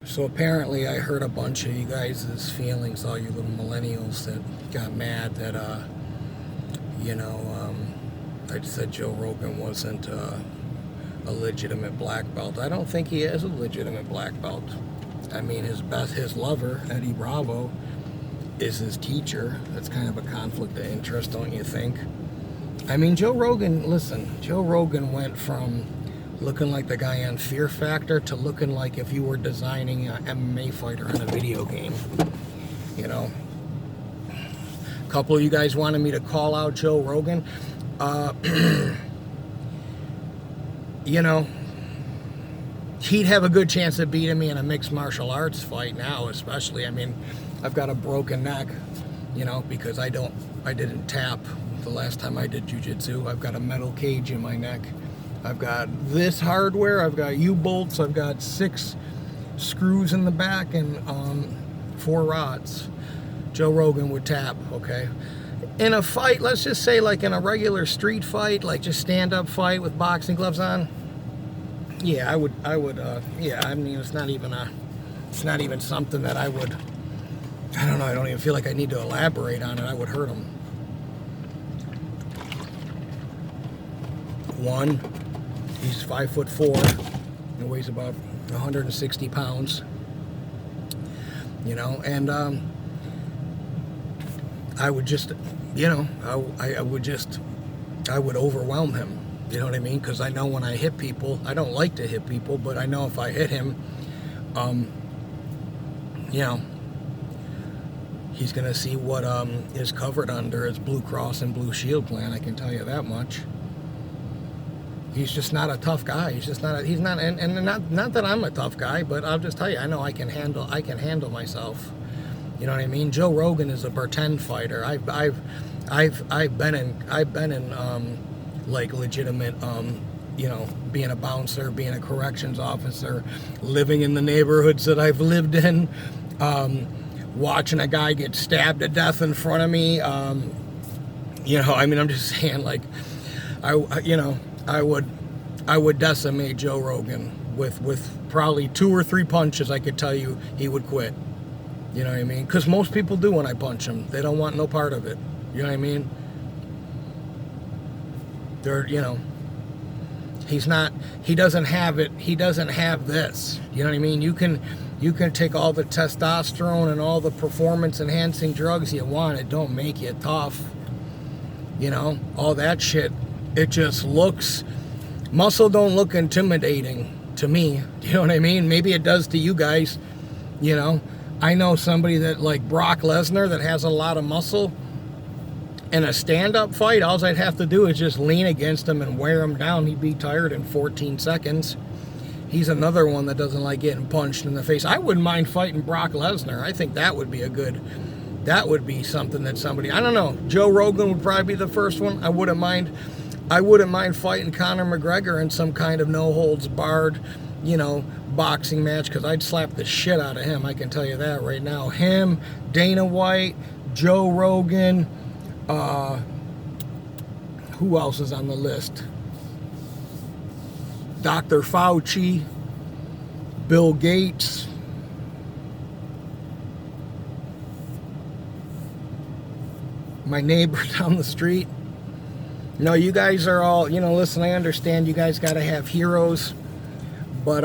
So apparently I hurt a bunch of you guys' feelings, all you little millennials that got mad that, I said Joe Rogan wasn't a legitimate black belt. I don't think he is a legitimate black belt. I mean, his lover, Eddie Bravo, is his teacher. That's kind of a conflict of interest, don't you think? I mean, Joe Rogan went from looking like the guy on Fear Factor to looking like if you were designing an MMA fighter on a video game. You know, a couple of you guys wanted me to call out Joe Rogan. You know, he'd have a good chance of beating me in a mixed martial arts fight now, especially. I mean, I've got a broken neck, you know, because I didn't tap the last time I did jiu-jitsu. I've got a metal cage in my neck. I've got this hardware, I've got U-bolts, I've got 6 screws in the back and 4 rods. Joe Rogan would tap, okay? In a fight, let's just say like in a regular street fight, like just stand-up fight with boxing gloves on, yeah, I would, yeah, I mean, it's not even something that I would, I don't know, I don't even feel like I need to elaborate on it. I would hurt him. One, he's 5'4" and weighs about 160 pounds. You know, and I would just, you know, I would overwhelm him. You know what I mean? Because I know when I hit people, I don't like to hit people, but I know if I hit him, you know, he's gonna see what is covered under his Blue Cross and Blue Shield plan. I can tell you that much. He's just not a tough guy. He's just not. He's not, and not that I'm a tough guy, but I'll just tell you, I know I can handle myself. You know what I mean? Joe Rogan is a pretend fighter. I've been in like legitimate, you know, being a bouncer, being a corrections officer, living in the neighborhoods that I've lived in, watching a guy get stabbed to death in front of me. You know, I mean, I'm just saying, like, I would decimate Joe Rogan with probably 2 or 3 punches. I could tell you he would quit. You know what I mean? Because most people do when I punch him. They don't want no part of it. You know what I mean? They're, you know, he doesn't have it. He doesn't have this. You know what I mean? You can take all the testosterone and all the performance enhancing drugs you want. It don't make you tough. You know, all that shit. It just looks, muscle don't look intimidating to me. You know what I mean? Maybe it does to you guys. You know, I know somebody that, like Brock Lesnar, that has a lot of muscle. In a stand-up fight, all I'd have to do is just lean against him and wear him down. He'd be tired in 14 seconds. He's another one that doesn't like getting punched in the face. I wouldn't mind fighting Brock Lesnar. I think that would be that would be something that somebody, I don't know. Joe Rogan would probably be the first one. I wouldn't mind fighting Conor McGregor in some kind of no-holds-barred, you know, boxing match, because I'd slap the shit out of him. I can tell you that right now. Him, Dana White, Joe Rogan, who else is on the list? Dr. Fauci, Bill Gates, my neighbor down the street. No, you guys are all, you know, listen, I understand you guys got to have heroes, but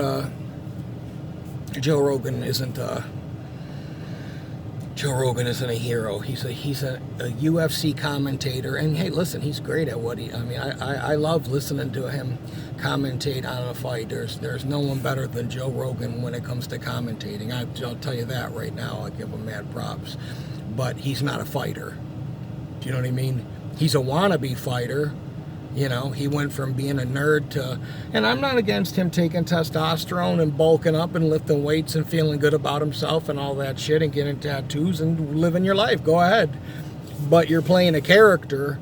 Joe Rogan isn't a hero. He's a UFC commentator, and hey, listen, he's great at what I love listening to him commentate on a fight. There's no one better than Joe Rogan when it comes to commentating. I'll tell you that right now. I give him mad props, but he's not a fighter. Do you know what I mean? He's a wannabe fighter. You know, he went from being a nerd to, and I'm not against him taking testosterone and bulking up and lifting weights and feeling good about himself and all that shit and getting tattoos and living your life. Go ahead. But you're playing a character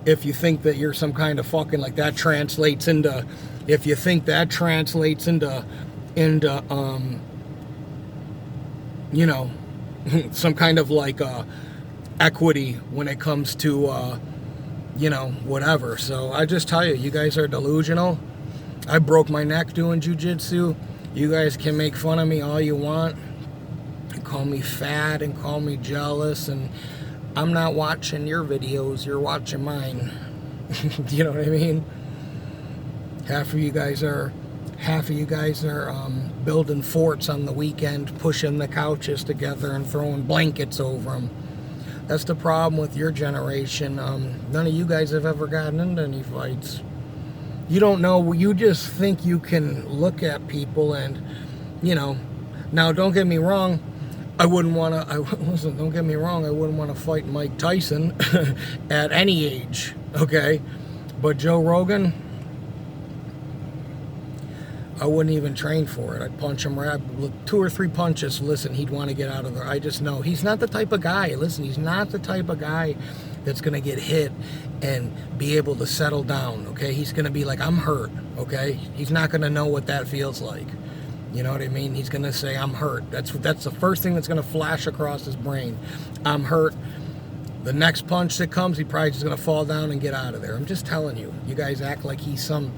if you think that you're some kind of fucking, like, that translates into, if you think that translates into you know, some kind of like equity when it comes to you know, whatever. So I just tell you, you guys are delusional. I broke my neck doing jiu-jitsu. You guys can make fun of me all you want, and call me fat and call me jealous, and I'm not watching your videos, you're watching mine. You know what I mean? Half of you guys are building forts on the weekend, pushing the couches together and throwing blankets over them. That's the problem with your generation. None of you guys have ever gotten into any fights. You don't know. You just think you can look at people and, you know. Now, don't get me wrong. I wouldn't want to. Listen, don't get me wrong. I wouldn't want to fight Mike Tyson at any age. Okay, but Joe Rogan, I wouldn't even train for it. I'd punch him right. 2 or 3 punches. Listen, he'd want to get out of there. I just know he's not the type of guy. Listen, he's not the type of guy that's going to get hit and be able to settle down. Okay, he's going to be like, I'm hurt. Okay, he's not going to know what that feels like. You know what I mean? He's going to say, I'm hurt. That's the first thing that's going to flash across his brain. I'm hurt. The next punch that comes, he probably just going to fall down and get out of there. I'm just telling you. You guys act like he's some,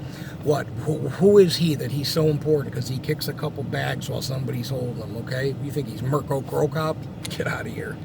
what? Who is he that he's so important because he kicks a couple bags while somebody's holding him, okay? You think he's Mirko Krokop? Get out of here.